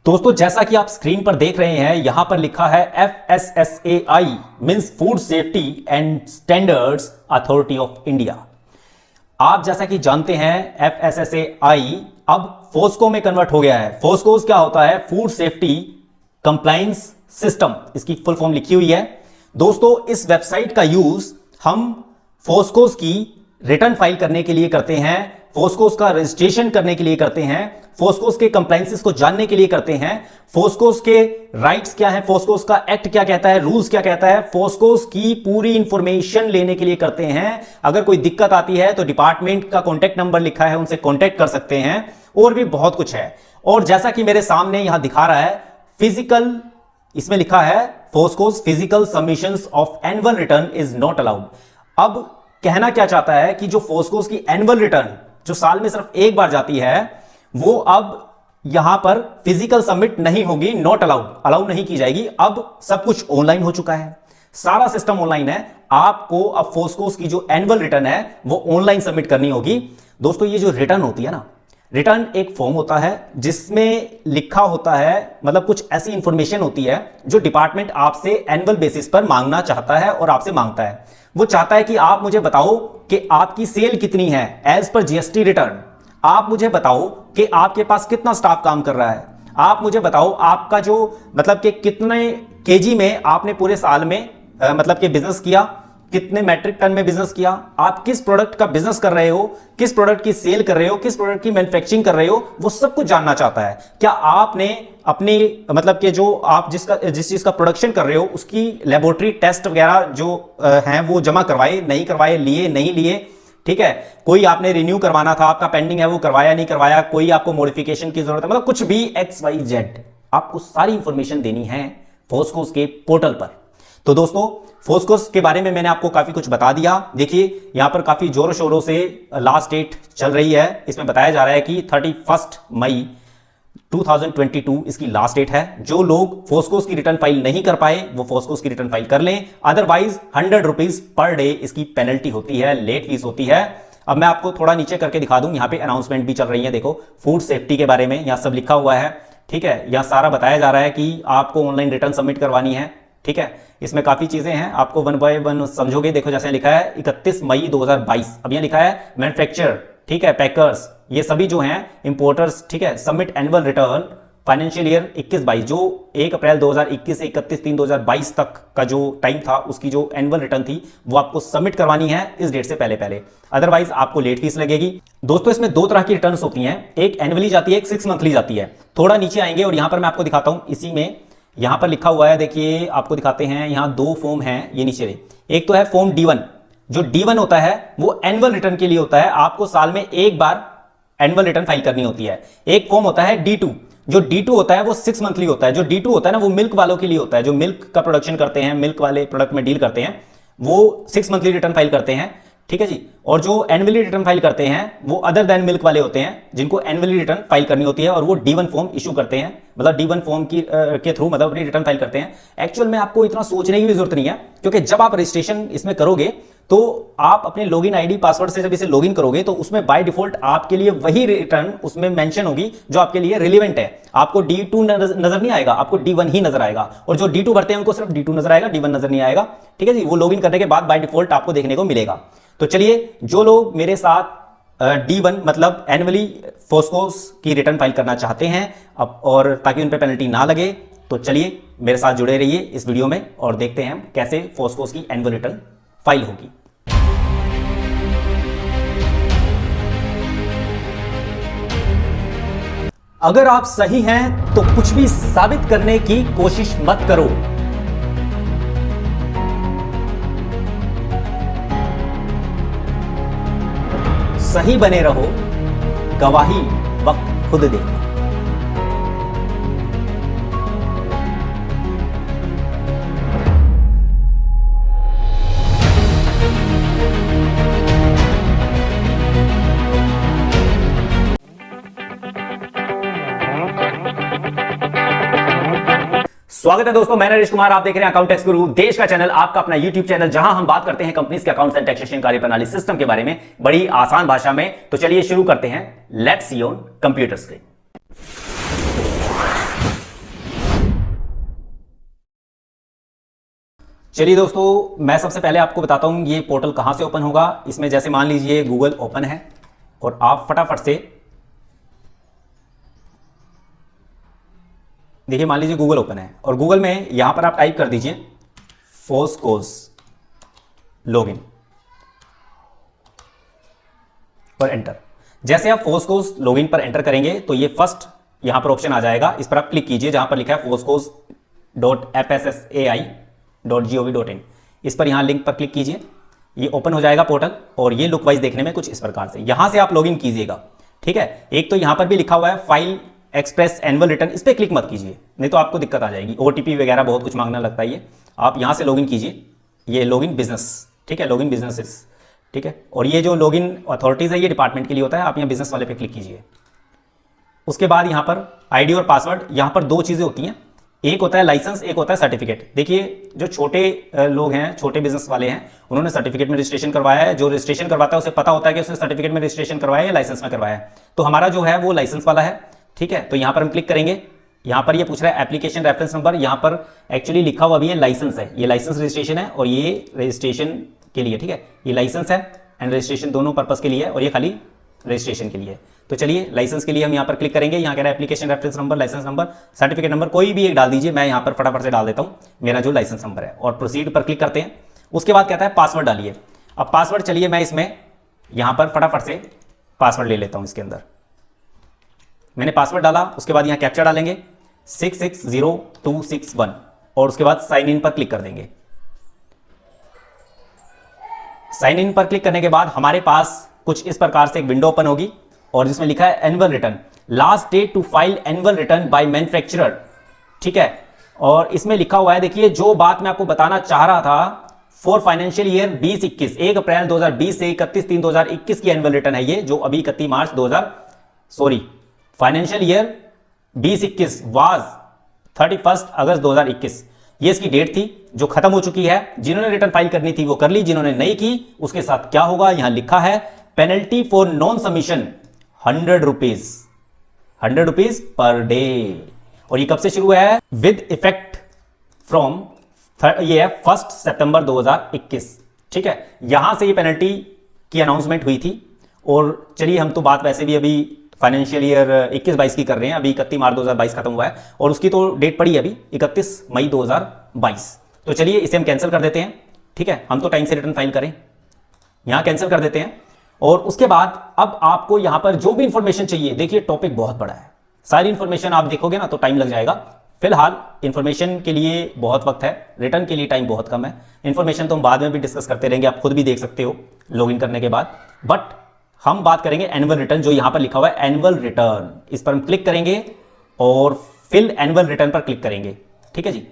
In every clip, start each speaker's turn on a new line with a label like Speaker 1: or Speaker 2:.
Speaker 1: दोस्तों जैसा कि आप स्क्रीन पर देख रहे हैं यहां पर लिखा है FSSAI means food safety and standards authority of India. आप जैसा कि जानते हैं FSSAI अब फोस्को में कन्वर्ट हो गया है। फोस्को क्या होता है? फूड सेफ्टी कंप्लायंस सिस्टम, इसकी फुल फॉर्म लिखी हुई है। दोस्तों इस वेबसाइट का यूज हम फोस्कोस की रिटर्न फाइल करने के लिए करते हैं, फोस्कोस का रजिस्ट्रेशन करने के लिए करते हैं, फोस्कोस के कंप्लायंसेस को जानने के लिए करते हैं, फोस्कोस के राइट्स क्या है, फोस्कोस का एक्ट क्या कहता है, रूल्स क्या कहता है, फोस्कोस की पूरी इंफॉर्मेशन लेने के लिए करते हैं। अगर कोई दिक्कत आती है तो डिपार्टमेंट का कॉन्टैक्ट नंबर लिखा है, उनसे कॉन्टैक्ट कर सकते हैं, और भी बहुत कुछ है। और जैसा कि मेरे सामने यहां दिखा रहा है फिजिकल, इसमें लिखा है फोस्कोस physical submissions of annual return is not allowed. अब कहना क्या चाहता है कि जो फोस्कोस की एनुअल रिटर्न जो साल में सिर्फ एक बार जाती है वो अब यहां पर फिजिकल सबमिट नहीं होगी, नॉट अलाउड नहीं की जाएगी। अब सब कुछ ऑनलाइन हो चुका है, सारा सिस्टम ऑनलाइन है। आपको अब फोस्कोस की जो एनुअल रिटर्न है वो ऑनलाइन सबमिट करनी होगी। दोस्तों ये जो रिटर्न होती है ना, रिटर्न एक फॉर्म होता है जिसमें लिखा होता है, मतलब कुछ ऐसी इंफॉर्मेशन होती है जो डिपार्टमेंट आपसे एनुअल बेसिस पर मांगना चाहता है और आपसे मांगता है। वो चाहता है कि आप मुझे बताओ कि आपकी सेल कितनी है एज पर जीएसटी रिटर्न, आप मुझे बताओ कि आपके पास कितना स्टाफ काम कर रहा है, आप मुझे बताओ आपका जो मतलब कि कितने केजी में आपने पूरे साल में मतलब कि बिजनेस किया, कितने मैट्रिक टन में बिजनेस किया, आप किस प्रोडक्ट का बिजनेस कर रहे हो, किस प्रोडक्ट की सेल कर रहे हो, किस प्रोडक्ट की मैन्युफैक्चरिंग कर रहे हो, वो सब कुछ जानना चाहता है। क्या आपने अपनी मतलब कि जो आप जिस चीज का प्रोडक्शन कर रहे हो उसकी लेबोरेटरी टेस्ट वगैरह जो हैं वो जमा करवाए, नहीं करवाए, लिए नहीं लिए, ठीक है। कोई आपने रिन्यू करवाना था, आपका पेंडिंग है, वो करवाया नहीं करवाया, कोई आपको मॉडिफिकेशन की जरूरत है, मतलब कुछ भी XYZ आपको सारी इंफॉर्मेशन देनी है फोस्कोस के पोर्टल पर। तो दोस्तों फोस्कोस के बारे में मैंने आपको काफी कुछ बता दिया। देखिए यहां पर काफी जोरों शोरों से लास्ट डेट चल रही है। इसमें बताया जा रहा है कि 31 मई 2022 इसकी लास्ट डेट है। जो लोग फोस्कोस की रिटर्न फाइल नहीं कर पाए वो फोस्कोस की रिटर्न फाइल कर लें, अदरवाइज 100 रुपीज पर डे इसकी पेनल्टी होती है, लेट फीस होती है। अब मैं आपको थोड़ा नीचे करके दिखा दूं, यहां पे अनाउंसमेंट भी चल रही है। देखो फूड सेफ्टी के बारे में यहां सब लिखा हुआ है, ठीक है। यहां सारा बताया जा रहा है कि आपको ऑनलाइन रिटर्न सबमिट करवानी है, ठीक है। इसमें काफी चीजें हैं, आपको वन बाय वन समझोगे। देखो जैसे लिखा है 31 मई 2022, अब यहां लिखा है मैन्युफैक्चरर, ठीक है, पैकर्स, ये सभी जो हैं इंपोर्टर्स, ठीक है, submit annual return financial year 21-22, जो 1 अप्रैल 2021 से 31/3/2022 तक का जो टाइम था उसकी जो एनुअल रिटर्न थी वो आपको सबमिट करवानी है इस डेट से पहले, अदरवाइज आपको लेट फीस लगेगी। दोस्तों इसमें दो तरह की रिटर्न्स होती हैं, एक एनुअली जाती है, एक 6 मंथली जाती है। थोड़ा नीचे आएंगे और यहां पर मैं आपको दिखाता हूं, इसी में यहां पर लिखा हुआ है, देखिए आपको दिखाते हैं, यहां दो फॉर्म हैं, ये नीचे। एक तो है फॉर्म D1, जो D1 होता है वो एनुअल रिटर्न के लिए होता है, आपको साल में एक बार एनुअल रिटर्न फाइल करनी होती है। एक फॉर्म होता है D2, जो D2 होता है वो 6 मंथली होता है। जो D2 होता है ना वो मिल्क वालों के लिए होता है, जो मिल्क का प्रोडक्शन करते हैं, मिल्क वाले प्रोडक्ट में डील करते हैं, वो 6 मंथली रिटर्न फाइल करते हैं, ठीक है जी। और जो एनुअली रिटर्न फाइल करते हैं वो अदर देन मिल्क वाले होते हैं, जिनको एनुअली रिटर्न फाइल करनी होती है और वो D1 फॉर्म इशू करते हैं, मतलब D1 फॉर्म के थ्रू मतलब अपनी रिटर्न फाइल करते हैं। एक्चुअल में आपको इतना सोचने की भी जरूरत नहीं है, क्योंकि जब आप रजिस्ट्रेशन इसमें करोगे तो आप अपने लॉगिन आईडी पासवर्ड से जब इसे लॉगिन करोगे तो उसमें बाय डिफॉल्ट आपके लिए वही रिटर्न उसमें मेंशन होगी जो आपके लिए रिलेवेंट है। आपको D2 नजर नहीं आएगा, आपको D1 ही नजर आएगा, और जो D2 भरते हैं उनको सिर्फ D2 नजर आएगा, D1 नजर नहीं आएगा, ठीक है जी। वो लॉगिन करने के बाद बाय डिफॉल्ट आपको देखने को मिलेगा। तो चलिए जो लोग मेरे साथ D1 मतलब एनुअली फोस्कोस की रिटर्न फाइल करना चाहते हैं अब, और ताकि उन पे पेनल्टी ना लगे, तो चलिए मेरे साथ जुड़े रहिए इस वीडियो में और देखते हैं हम कैसे फोस्कोस की एनुअल रिटर्न फाइल होगी। अगर आप सही हैं तो कुछ भी साबित करने की कोशिश मत करो। सही बने रहो, गवाही वक्त खुद देगा। स्वागत है दोस्तों, मैं नरेश कुमार, आप देख रहे हैं अकाउंट टैक्स गुरु, देश का चैनल, आपका अपना यूट्यूब चैनल, जहां हम बात करते हैं कंपनीज के अकाउंट्स एंड टैक्सेशन कार्यप्रणाली सिस्टम के बारे में बड़ी आसान भाषा में। तो चलिए शुरू करते हैं। Let's see on computer screen. चलिए दोस्तों, मैं सबसे पहले आपको बताता हूं ये पोर्टल कहां से ओपन होगा। इसमें जैसे मान लीजिए गूगल ओपन है और आप फटाफट से देखिए, मान लीजिए गूगल ओपन है और गूगल में यहां पर आप टाइप कर दीजिए फोस्कोस लॉगिन पर एंटर। जैसे आप फोस्कोस लॉगिन पर एंटर करेंगे तो ये फर्स्ट यहां पर ऑप्शन आ जाएगा, इस पर आप क्लिक कीजिए जहां पर लिखा है foscos.fssai.gov.in। इस पर यहां लिंक पर क्लिक कीजिए, ये ओपन हो जाएगा पोर्टल और ये लुक वाइज देखने में कुछ इस प्रकार से। यहां से आप लॉगिन कीजिएगा, ठीक है। एक तो यहां पर भी लिखा हुआ है फाइल एक्सप्रेस एनुअल रिटर्न, इस पर क्लिक मत कीजिए, नहीं तो आपको दिक्कत आ जाएगी। ओटीपी वगैरह बहुत कुछ मांगने लगता है ये। आप यहां से लॉगिन कीजिए, ये लॉगिन बिजनेस, ठीक है, लॉगिन बिजनेसेस, ठीक है। और ये जो लॉगिन अथॉरिटीज है ये डिपार्टमेंट के लिए होता है। आप यहाँ बिजनेस वाले पे क्लिक कीजिए। उसके बाद यहाँ पर आईडी और पासवर्ड, यहाँ पर दो चीजें होती हैं, एक होता है लाइसेंस, एक होता है सर्टिफिकेट। देखिए जो छोटे लोग हैं, छोटे बिजनेस वाले हैं, उन्होंने सर्टिफिकेट में रजिस्ट्रेशन करवाया है। जो रजिस्ट्रेशन करवाता है उसे पता होता है कि उसने सर्टिफिकेट में रजिस्ट्रेशन करवाया है या लाइसेंस में करवाया है। तो हमारा जो है वो लाइसेंस वाला है, ठीक है। तो यहाँ पर हम क्लिक करेंगे, यहाँ पर ये पूछ रहा है एप्लीकेशन रेफरेंस नंबर, यहाँ पर एक्चुअली लिखा हुआ भी है लाइसेंस है, ये लाइसेंस रजिस्ट्रेशन है और ये रजिस्ट्रेशन के लिए, ठीक है। ये लाइसेंस है एंड रजिस्ट्रेशन दोनों पर्पस के लिए है और ये खाली रजिस्ट्रेशन के लिए है। तो चलिए लाइसेंस के लिए हम यहाँ पर क्लिक करेंगे। यहाँ कह रहा है application reference number, licence number, certificate number, कोई भी एक डाल दीजिए। मैं यहाँ पर फटाफट से डाल देता हूँ मेरा जो लाइसेंस नंबर है और प्रोसीड पर क्लिक करते हैं। उसके बाद कहता है पासवर्ड डालिए। अब पासवर्ड, चलिए मैं इसमें यहाँ पर फटाफट से पासवर्ड ले लेता हूँ। इसके अंदर मैंने पासवर्ड डाला, उसके बाद यहाँ कैप्चा डालेंगे 660261 और उसके बाद साइन इन पर क्लिक कर देंगे। साइन इन पर क्लिक करने के बाद हमारे पास कुछ इस प्रकार से एक विंडो ओपन होगी और जिसमें लिखा है annual return, last date to file annual return by manufacturer, ठीक है। और इसमें लिखा हुआ है, देखिए जो बात मैं आपको बताना चाह रहा था, फॉर फाइनेंशियल ईयर 2021, 1 अप्रैल 2020 से 31/3/2021 की एनुअल रिटर्न है ये, जो अभी 31 मार्च 2000 फाइनेंशियल ईयर 2021 वाज 31 अगस्त 2021, ये इसकी डेट थी जो खत्म हो चुकी है। जिन्होंने रिटर्न फाइल करनी थी वो कर ली, जिन्होंने नहीं की उसके साथ क्या होगा, यहां लिखा है penalty for non submission 100 rupees per day. और ये कब से शुरू है, विद इफेक्ट फ्रॉम ये है 1 सितंबर 2021, ठीक है। यहां से ये पेनल्टी की अनाउंसमेंट हुई थी। और चलिए हम तो बात वैसे भी अभी फाइनेंशियल ईयर 21-22 की कर रहे हैं, अभी 31 मार्च 2022 खत्म हुआ है और उसकी तो डेट पड़ी है अभी 31 मई 2022। तो चलिए इसे हम कैंसिल कर देते हैं, ठीक है। हम तो टाइम से रिटर्न फाइल करें, यहां कैंसिल कर देते हैं। और उसके बाद अब आपको यहां पर जो भी इंफॉर्मेशन चाहिए, देखिए टॉपिक बहुत बड़ा है, सारी इंफॉर्मेशन आप देखोगे ना तो टाइम लग जाएगा। फिलहाल इंफॉर्मेशन के लिए बहुत वक्त है, रिटर्न के लिए टाइम बहुत कम है। इंफॉर्मेशन तो हम बाद में भी डिस्कस करते रहेंगे, आप खुद भी देख सकते हो लॉगिन करने के बाद। बट हम बात करेंगे एनुअल रिटर्न, जो यहां पर लिखा हुआ है एनुअल रिटर्न, इस पर हम क्लिक करेंगे और फिल एनुअल रिटर्न पर क्लिक करेंगे, ठीक है जी।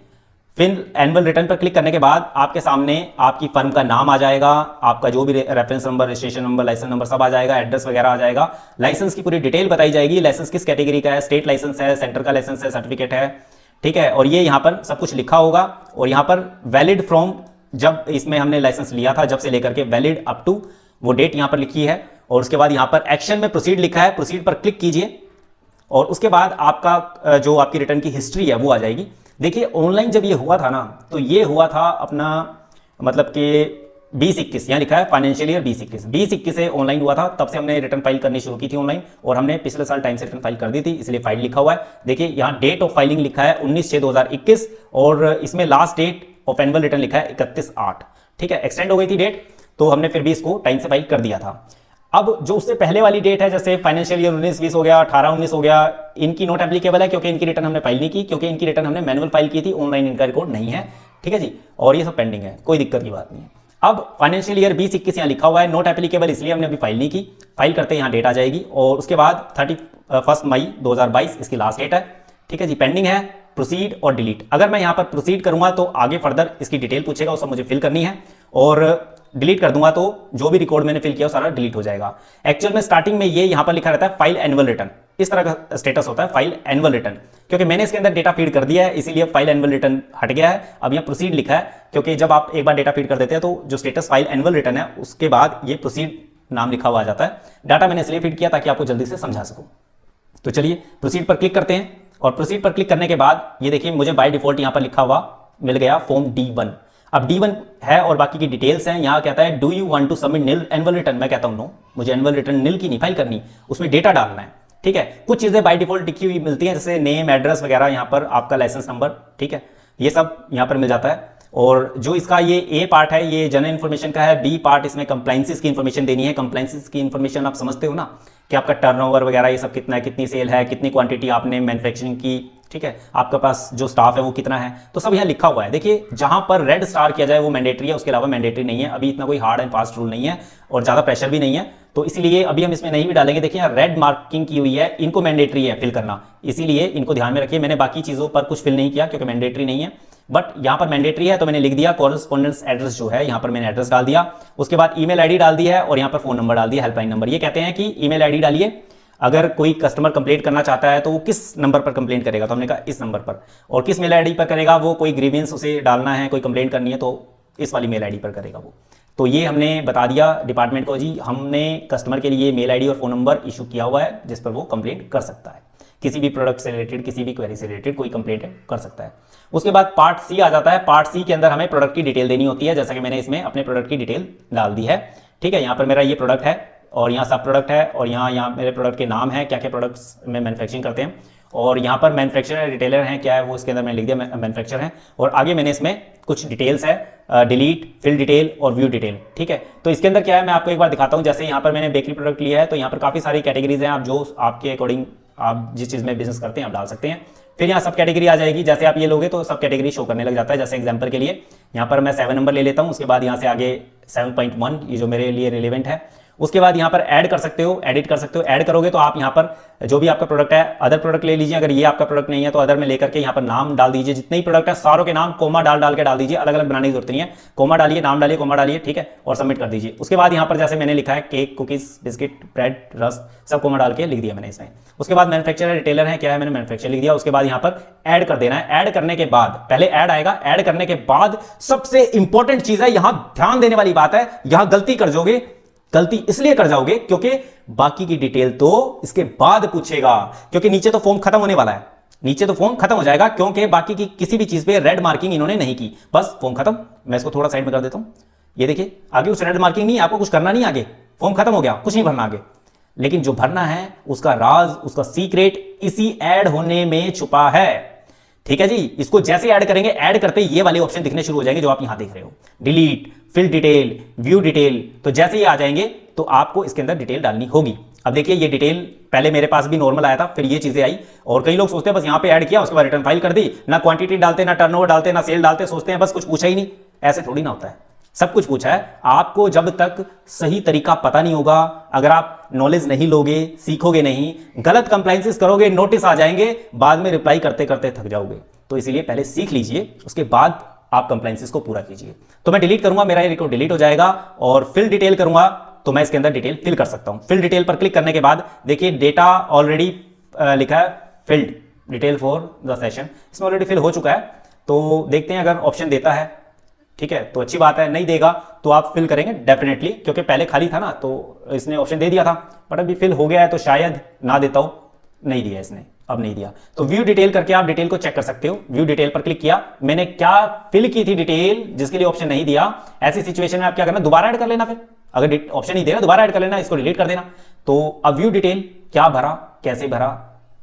Speaker 1: फिल एनुअल रिटर्न पर क्लिक करने के बाद आपके सामने आपकी फर्म का नाम आ जाएगा, आपका जो भी reference number, registration number, licence number सब आ जाएगा, एड्रेस वगैरह आ जाएगा, लाइसेंस की पूरी डिटेल बताई जाएगी, लाइसेंस किस कैटेगरी का है, स्टेट लाइसेंस है, सेंटर का लाइसेंस है, सर्टिफिकेट है, ठीक है। और ये यहाँ पर सब कुछ लिखा होगा और यहाँ पर वैलिड फ्रॉम, जब इसमें हमने लाइसेंस लिया था जब से लेकर के वैलिड अप टू, वो डेट यहाँ पर लिखी है। और उसके बाद यहाँ पर एक्शन में प्रोसीड लिखा है, प्रोसीड पर क्लिक कीजिए और उसके बाद आपका जो आपकी रिटर्न की हिस्ट्री है वो आ जाएगी। देखिए ऑनलाइन जब ये हुआ था ना, तो ये हुआ था अपना मतलब कि 2021, यहाँ लिखा है फाइनेंशियल ईयर 2021 से ऑनलाइन हुआ था, तब से हमने रिटर्न फाइल करनी शुरू की थी ऑनलाइन और हमने पिछले साल टाइम से रिटर्न फाइल कर दी थी, इसलिए फाइल लिखा हुआ है। देखिए यहाँ डेट ऑफ फाइलिंग लिखा है 19/6/2021 और इसमें last date of annual return लिखा है 31/8, ठीक है। एक्सटेंड हो गई थी डेट, तो हमने फिर भी इसको टाइम से फाइल कर दिया था। अब जो उससे पहले वाली डेट है, जैसे फाइनेंशियल ईयर 19-20 हो गया, 18-19 हो गया, इनकी नॉट एप्लीकेबल है क्योंकि इनकी रिटर्न हमने फाइल नहीं की, क्योंकि इनकी रिटर्न हमने मैनुअल फाइल की थी, ऑनलाइन इनका रिकॉर्ड नहीं है, ठीक है जी। और ये सब पेंडिंग है, कोई दिक्कत की बात नहीं है। अब फाइनेंशियल ईयर 2021 यहाँ लिखा हुआ है, नॉट एप्लीकेबल, इसलिए हमने अभी फाइल नहीं की। फाइल करते हैं, यहाँ डेट आ जाएगी और उसके बाद 31 मई 2022 इसकी लास्ट डेट है, ठीक है जी। पेंडिंग है प्रोसीड और डिलीट। अगर मैं यहाँ पर प्रोसीड करूंगा तो आगे फर्दर इसकी डिटेल पूछेगा, वो सब मुझे फिल करनी है, और डिलीट कर दूंगा तो जो भी रिकॉर्ड मैंने फिल किया वो सारा डिलीट हो जाएगा। एक्चुअल में स्टार्टिंग में ये यहां पर लिखा रहता है फाइल एनुअल रिटर्न, इस तरह का स्टेटस होता है फाइल एनुअल रिटर्न, क्योंकि मैंने इसके अंदर डेटा फीड कर दिया है इसीलिए फाइल एनुअल रिटर्न हट गया है। अब यहाँ प्रोसीड लिखा है, क्योंकि जब आप एक बार डेटा फीड कर देते हैं तो जो स्टेटस फाइल एनुअल रिटर्न है उसके बाद ये प्रोसीड नाम लिखा हुआ आ जाता है। डाटा मैंने इसलिए फीड किया ताकि आपको जल्दी से समझा सकूं। तो चलिए प्रोसीड पर क्लिक करते हैं और प्रोसीड पर क्लिक करने के बाद ये देखिए मुझे बाय डिफॉल्ट यहां पर लिखा हुआ मिल गया फॉर्म D1। अब D1 है और बाकी की डिटेल्स हैं। यहाँ कहता है do you want to submit nil annual return, मैं कहता हूँ नो, मुझे एनुअल रिटर्न नील की नहीं फाइल करनी, उसमें डेटा डालना है। ठीक है, कुछ चीजें बाय डिफॉल्ट लिखी हुई मिलती हैं जैसे नेम, एड्रेस वगैरह, यहाँ पर आपका लाइसेंस नंबर, ठीक है, ये सब यहाँ पर मिल जाता है। और जो इसका ये ए पार्ट है ये जनरल इन्फॉर्मेशन का है, बी पार्ट इसमें कंप्लाइंसेस की इन्फॉर्मेशन देनी है। कंप्लाइंसेस की इन्फॉर्मेशन आप समझते हो ना कि आपका टर्नओवर वगैरह ये सब कितना है, कितनी सेल है, कितनी क्वांटिटी आपने मैन्युफैक्चरिंग की, ठीक है, आपके पास जो स्टाफ है वो कितना है, तो सब यहाँ लिखा हुआ है। देखिए जहां पर रेड स्टार किया जाए वो मैंडेटरी है, उसके अलावा मैंडेटरी नहीं है। अभी इतना कोई हार्ड एंड फास्ट रूल नहीं है और ज़्यादा प्रेशर भी नहीं है, तो इसीलिए अभी हम इसमें नहीं भी डालेंगे। देखिए यहाँ रेड मार्किंग की हुई है, इनको मैंडेटरी है फिल करना, इसीलिए इनको ध्यान में रखिए। मैंने बाकी चीज़ों पर कुछ फिल नहीं किया क्योंकि मैंडेटरी नहीं है, बट यहाँ पर मैंडेटरी है तो मैंने लिख दिया कॉरेस्पॉन्डेंस एड्रेस जो है, यहाँ पर मैंने एड्रेस डाल दिया। उसके बाद ईमेल आईडी डाल दी है और यहाँ पर फोन नंबर डाल दिया, हेल्पलाइन नंबर। ये कहते हैं कि ईमेल आईडी डालिए, अगर कोई कस्टमर कंप्लेंट करना चाहता है तो वो किस नंबर पर कंप्लेंट करेगा, तो हमने कहा इस नंबर पर। और किस मेल आईडी पर करेगा, वो कोई ग्रीवेंस उसे डालना है, कोई कंप्लेंट करनी है तो इस वाली मेल आईडी पर करेगा वो। तो ये हमने बता दिया डिपार्टमेंट को, जी हमने कस्टमर के लिए मेल आईडी और फोन नंबर इशू किया हुआ है जिस पर वो कंप्लेंट कर सकता है, किसी भी प्रोडक्ट से रिलेटेड, किसी भी क्वेरी से रिलेटेड कोई कंप्लेंट कर सकता है। उसके बाद पार्ट सी आ जाता है। पार्ट सी के अंदर हमें प्रोडक्ट की डिटेल देनी होती है, जैसा कि मैंने इसमें अपने प्रोडक्ट की डिटेल डाल दी है। ठीक है, यहाँ पर मेरा ये प्रोडक्ट है और यहाँ सब प्रोडक्ट है और यहाँ मेरे प्रोडक्ट के नाम है, क्या क्या प्रोडक्ट्स में मैन्युफैक्चरिंग करते हैं, और यहाँ पर मैन्युफैक्चरर रिटेलर हैं क्या है वो इसके अंदर मैंने लिख दिया मैन्युफैक्चरर है। और आगे मैंने इसमें कुछ डिटेल्स है, डिलीट, फिल डिटेल और व्यू डिटेल। ठीक है, तो इसके अंदर क्या है मैं आपको एक बार दिखाता हूँ। जैसे यहाँ पर मैंने बेकरी प्रोडक्ट लिया है तो यहाँ पर काफ़ी सारी कैटेगरीज हैं, आप जो आपके अकॉर्डिंग आप जिस चीज़ में बिजनेस करते हैं आप डाल सकते हैं। फिर यहाँ सब कैटेगरी आ जाएगी, जैसे आप ये लोगे तो सब कैटेगरी शो करने लग जाता है। जैसे एग्जांपल के लिए यहाँ पर मैं 7 नंबर ले लेता हूँ, उसके बाद यहाँ से आगे 7.1 ये जो मेरे लिए रिलेवेंट है। उसके बाद यहाँ पर ऐड कर सकते हो, एडिट कर सकते हो। ऐड करोगे तो आप यहाँ पर जो भी आपका प्रोडक्ट है, अदर प्रोडक्ट ले लीजिए, अगर ये आपका प्रोडक्ट नहीं है तो अदर में लेकर के यहाँ पर नाम डाल दीजिए, जितने ही प्रोडक्ट है सारों के नाम कोमा डाल के डाल दीजिए, अलग अलग बनाने की जरूरत नहीं है, कोमा डालिए, नाम डालिए, कोमा डालिए, ठीक है, और सबमिट कर दीजिए। उसके बाद यहाँ पर जैसे मैंने लिखा है cake, cookies, biscuit, bread, rusk, सब कोमा डाल के लिख दिया मैंने इसमें। उसके बाद मैन्युफैक्चरर रिटेलर है क्या है, मैंने मैन्युफैक्चरर लिख दिया। उसके बाद यहाँ पर ऐड कर देना है। ऐड करने के बाद पहले ऐड आएगा, ऐड करने के बाद सबसे इंपॉर्टेंट चीज है, यहां ध्यान देने वाली बात है, यहां गलती कर जाओगे, गलती इसलिए कर जाओगे क्योंकि बाकी की डिटेल तो इसके बाद पूछेगा, क्योंकि नीचे तो फॉर्म खत्म होने वाला है, नीचे तो फॉर्म खत्म हो जाएगा क्योंकि बाकी की किसी भी चीज पे रेड मार्किंग इन्होंने नहीं की, बस फॉर्म खत्म। मैं इसको थोड़ा साइड में कर देता हूं, ये देखिए आगे उस रेड मार्किंग नहीं, आपको कुछ करना नहीं, आगे फॉर्म खत्म हो गया, कुछ नहीं भरना आगे। लेकिन जो भरना है उसका राज, उसका सीक्रेट इसी ऐड होने में छुपा है। ठीक है जी, इसको जैसे ऐड करेंगे, ऐड करते ये वाले ऑप्शन दिखने शुरू हो जाएंगे जो आप यहां देख रहे हो, delete, fill detail, view detail. तो जैसे ये आ जाएंगे तो आपको इसके अंदर डिटेल डालनी होगी। अब देखिए ये डिटेल पहले मेरे पास भी नॉर्मल आया था, फिर ये चीजें आई, और कई लोग सोचते हैं बस यहां पे ऐड किया उसके बाद रिटर्न फाइल कर दी, ना क्वांटिटी डालते, ना टर्नओवर डालते, ना सेल डालते, सोचते हैं बस कुछ पूछा ही नहीं। ऐसे थोड़ी ना होता है, सब कुछ पूछा है। आपको जब तक सही तरीका पता नहीं होगा, अगर आप नॉलेज नहीं लोगे, सीखोगे नहीं, गलत कंप्लाइंसेस करोगे, नोटिस आ जाएंगे, बाद में रिप्लाई करते करते थक जाओगे। तो इसीलिए पहले सीख लीजिए, उसके बाद आप कंप्लाइंसेस को पूरा कीजिए। तो मैं डिलीट करूंगा, मेरा ये रिकॉर्ड डिलीट हो जाएगा, और फिल डिटेल करूंगा तो मैं इसके अंदर डिटेल फिल कर सकता हूं। फिल डिटेल पर क्लिक करने के बाद देखिए डेटा ऑलरेडी लिखा है field detail for the session, इसमें ऑलरेडी फिल हो चुका है। तो देखते हैं अगर ऑप्शन देता है, ठीक है तो अच्छी बात है, नहीं देगा तो आप फिल करेंगे डेफिनेटली, क्योंकि पहले खाली था ना तो इसने ऑप्शन दे दिया था, बट अभी फिल हो गया है तो शायद ना देता हो, नहीं दिया इसने, अब नहीं दिया। तो व्यू डिटेल करके आप डिटेल को चेक कर सकते हो। व्यू डिटेल पर क्लिक किया, मैंने क्या फिल की थी डिटेल जिसके लिए ऑप्शन नहीं दिया, ऐसी सिचुएशन में आप क्या करना, दोबारा ऐड कर लेना, फिर अगर ऑप्शन नहीं दे रहा दोबारा ऐड कर लेना, इसको डिलीट कर देना। तो अब व्यू डिटेल क्या भरा, कैसे भरा,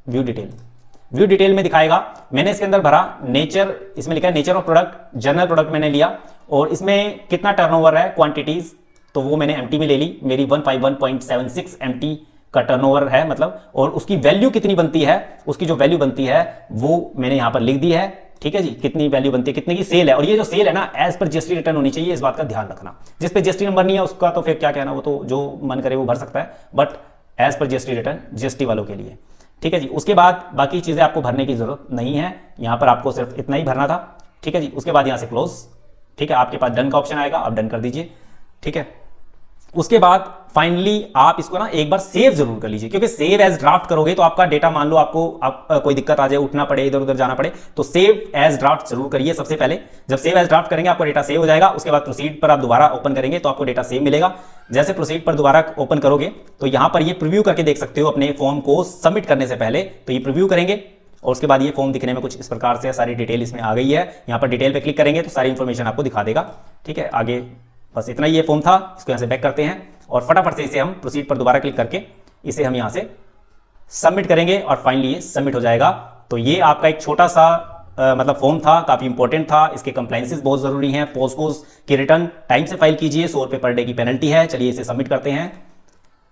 Speaker 1: व्यू डिटेल में दिखाएगा। मैंने इसके अंदर भरा नेचर, इसमें लिखा है nature of product, general product मैंने लिया, और इसमें कितना टर्नओवर है, क्वांटिटीज, तो वो मैंने एमटी में ले ली, मेरी 151.76 एमटी का टर्नओवर है मतलब, और उसकी वैल्यू कितनी बनती है, उसकी जो वैल्यू बनती है वो मैंने यहां पर लिख दी है। ठीक है जी, कितनी वैल्यू बनती है, कितने की सेल है, और ये जो सेल है ना एज पर जीएसटी रिटर्न होनी चाहिए, इस बात का ध्यान रखना। जिस पे जीएसटी नंबर नहीं है उसका तो फिर क्या कहना, वो तो जो मन करे वो भर सकता है, but as per GST return GST वालों के लिए। ठीक है जी, उसके बाद बाकी चीजें आपको भरने की जरूरत नहीं है, यहां पर आपको सिर्फ इतना ही भरना था। ठीक है जी, उसके बाद यहां से क्लोज, ठीक है, आपके पास डन का ऑप्शन आएगा, आप डन कर दीजिए। ठीक है, उसके बाद फाइनली आप इसको ना एक बार सेव जरूर कर लीजिए, क्योंकि सेव एज ड्राफ्ट करोगे तो आपका डेटा, मान लो आपको कोई दिक्कत आ जाए, उठना पड़े, इधर उधर जाना पड़े, तो सेव एज ड्राफ्ट जरूर करिए सबसे पहले। जब सेव एज ड्राफ्ट करेंगे आपको डेटा सेव हो जाएगा। उसके बाद प्रोसीड पर आप दोबारा ओपन करेंगे तो आपको डेटा सेव मिलेगा। जैसे प्रोसीड पर दोबारा ओपन करोगे तो यहां पर ये प्रीव्यू करके देख सकते हो अपने फॉर्म को सबमिट करने से पहले, तो ये प्रीव्यू करेंगे और उसके बाद ये फॉर्म दिखने में कुछ इस प्रकार से सारी डिटेल इसमें आ गई है। यहाँ पर डिटेल पे क्लिक करेंगे तो सारी इंफॉर्मेशन आपको दिखा देगा। ठीक है, आगे बस इतना ही ये फॉर्म था, इसको यहाँ से बैक करते हैं और फटाफट से इसे हम प्रोसीड पर दोबारा क्लिक करके इसे हम यहाँ से सबमिट करेंगे और फाइनली ये सबमिट हो जाएगा। तो ये आपका एक छोटा सा मतलब फॉर्म था, काफी इंपॉर्टेंट था। इसके कंप्लायंसेस बहुत जरूरी हैं। पोस्टकोस की रिटर्न टाइम से फाइल कीजिए, 100 रुपए पर डे की पेनल्टी है। चलिए इसे सबमिट करते हैं।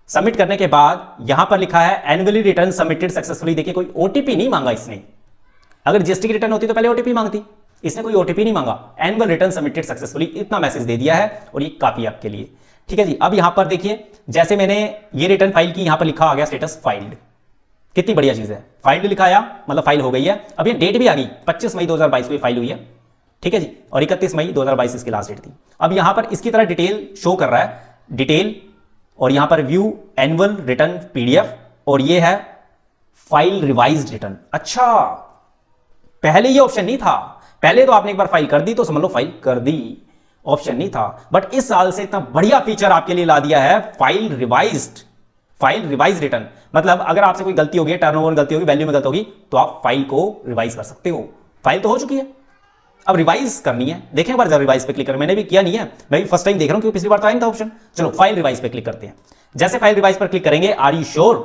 Speaker 1: सबमिट करने के बाद यहां पर लिखा है एनुअली रिटर्न सबमिटेड सक्सेसफुली। देखिए कोई ओटीपी नहीं मांगा इसने। अगर जीएसटी की रिटर्न होती तो पहले ओटीपी मांगती, इसने कोई ओटीपी नहीं मांगा। एनुअल रिटर्न सबमिटेड सक्सेसफुली इतना मैसेज दे दिया है और ये काफी आपके लिए। ठीक है जी, अब यहां पर देखिए जैसे मैंने ये रिटर्न फाइल की, यहां पर लिखा आ गया स्टेटस फाइल्ड। कितनी बढ़िया चीज है, फाइल्ड लिखा आया मतलब फाइल हो गई है। अब ये डेट भी आ गई, 25 मई 2022 को ये फाइल हुई है। ठीक है जी, और 31 मई 2022 इसकी लास्ट डेट थी। अब यहां पर इसकी तरह डिटेल शो कर रहा है, डिटेल, और यहां पर व्यू एनुअल रिटर्न पीडीएफ, और ये है फाइल रिवाइज्ड रिटर्न। अच्छा, पहले ये ऑप्शन नहीं था। पहले तो आपने एक बार फाइल कर दी तो समझ लो फाइल कर दी, ऑप्शन नहीं था। बट इस साल से इतना बढ़िया फीचर आपके लिए ला दिया है, फाइल रिवाइज रिटर्न। मतलब अगर आपसे कोई गलती होगी, टर्नओवर में गलती होगी, वैल्यू में गलती होगी, तो आप फाइल को रिवाइज कर सकते हो। फाइल तो हो चुकी है, अब रिवाइज करनी है। देखें एक बार जरा रिवाइज पे क्लिक करें, मैंने भी किया नहीं है, मैं भी फर्स्ट टाइम देख रहा हूं क्योंकि पिछली बार तो आया था ऑप्शन। चलो फाइल रिवाइज पे क्लिक करते हैं। जैसे फाइल रिवाइज पर क्लिक करेंगे, are you sure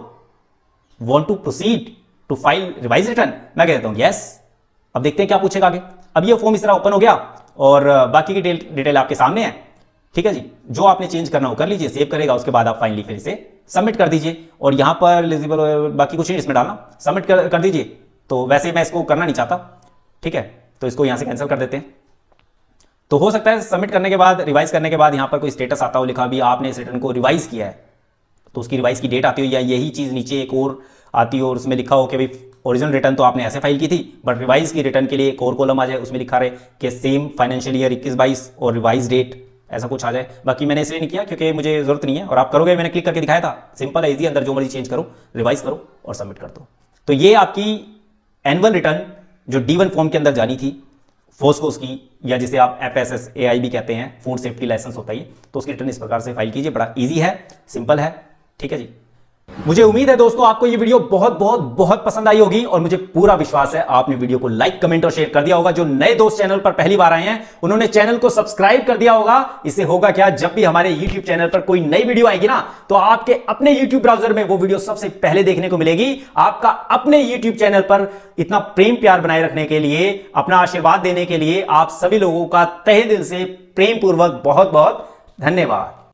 Speaker 1: want to proceed to file revise return, मैं कहता हूं यस। अब देखते हैं क्या पूछेगा आगे। अब ये फॉर्म इस तरह ओपन हो गया और बाकी की डिटेल आपके सामने है। ठीक है जी, जो आपने चेंज करना हो कर लीजिए, सेव करेगा, उसके बाद आप फाइनली फिर इसे सबमिट कर दीजिए। और यहां पर एलिजिबल बाकी कुछ नहीं इसमें डालना, सबमिट कर दीजिए। तो वैसे मैं इसको करना नहीं चाहता, ठीक है, तो इसको यहां से कैंसिल कर देते हैं। तो हो सकता है सबमिट करने के बाद, रिवाइज करने के बाद यहां पर कोई स्टेटस आता हो लिखा भी आपने इस रिटर्न को रिवाइज किया है, तो उसकी रिवाइज की डेट आती हो या यही चीज नीचे एक और आती हो और उसमें लिखा हो कि भाई ओरिजिनल रिटर्न तो आपने ऐसे फाइल की थी, बट रिवाइज की रिटर्न के लिए एक और कॉलम आ जाए, उसमें लिखा रहे कि सेम फाइनेंशियल ईयर 21-22 और रिवाइज डेट, ऐसा कुछ आ जाए। बाकी मैंने इसलिए नहीं किया क्योंकि मुझे जरूरत नहीं है, और आप करोगे, मैंने क्लिक करके दिखाया था, सिंपल है, इजी, अंदर जो मर्जी चेंज करो, रिवाइज करो और सबमिट कर दो। तो ये आपकी एनुअल रिटर्न जो D1 फॉर्म के अंदर जानी थी, फोस्कोस की, या जिसे आप FSSAI भी कहते हैं, फूड सेफ्टी लाइसेंस होता है, तो उसकी रिटर्न इस प्रकार से फाइल कीजिए। बड़ा ईजी है, सिंपल है। ठीक है जी, मुझे उम्मीद है दोस्तों आपको ये वीडियो बहुत बहुत बहुत पसंद आई होगी, और मुझे पूरा विश्वास है आपने वीडियो को लाइक, कमेंट और शेयर कर दिया होगा। जो नए दोस्त चैनल पर पहली बार आए हैं उन्होंने चैनल को सब्सक्राइब कर दिया होगा। इससे होगा क्या, जब भी हमारे YouTube चैनल पर कोई नई वीडियो आएगी ना, तो आपके अपने YouTube ब्राउजर में वो वीडियो सबसे पहले देखने को मिलेगी। आपका अपने YouTube चैनल पर इतना प्रेम प्यार बनाए रखने के लिए, अपना आशीर्वाद देने के लिए आप सभी लोगों का तहे दिल से प्रेम पूर्वक बहुत बहुत धन्यवाद।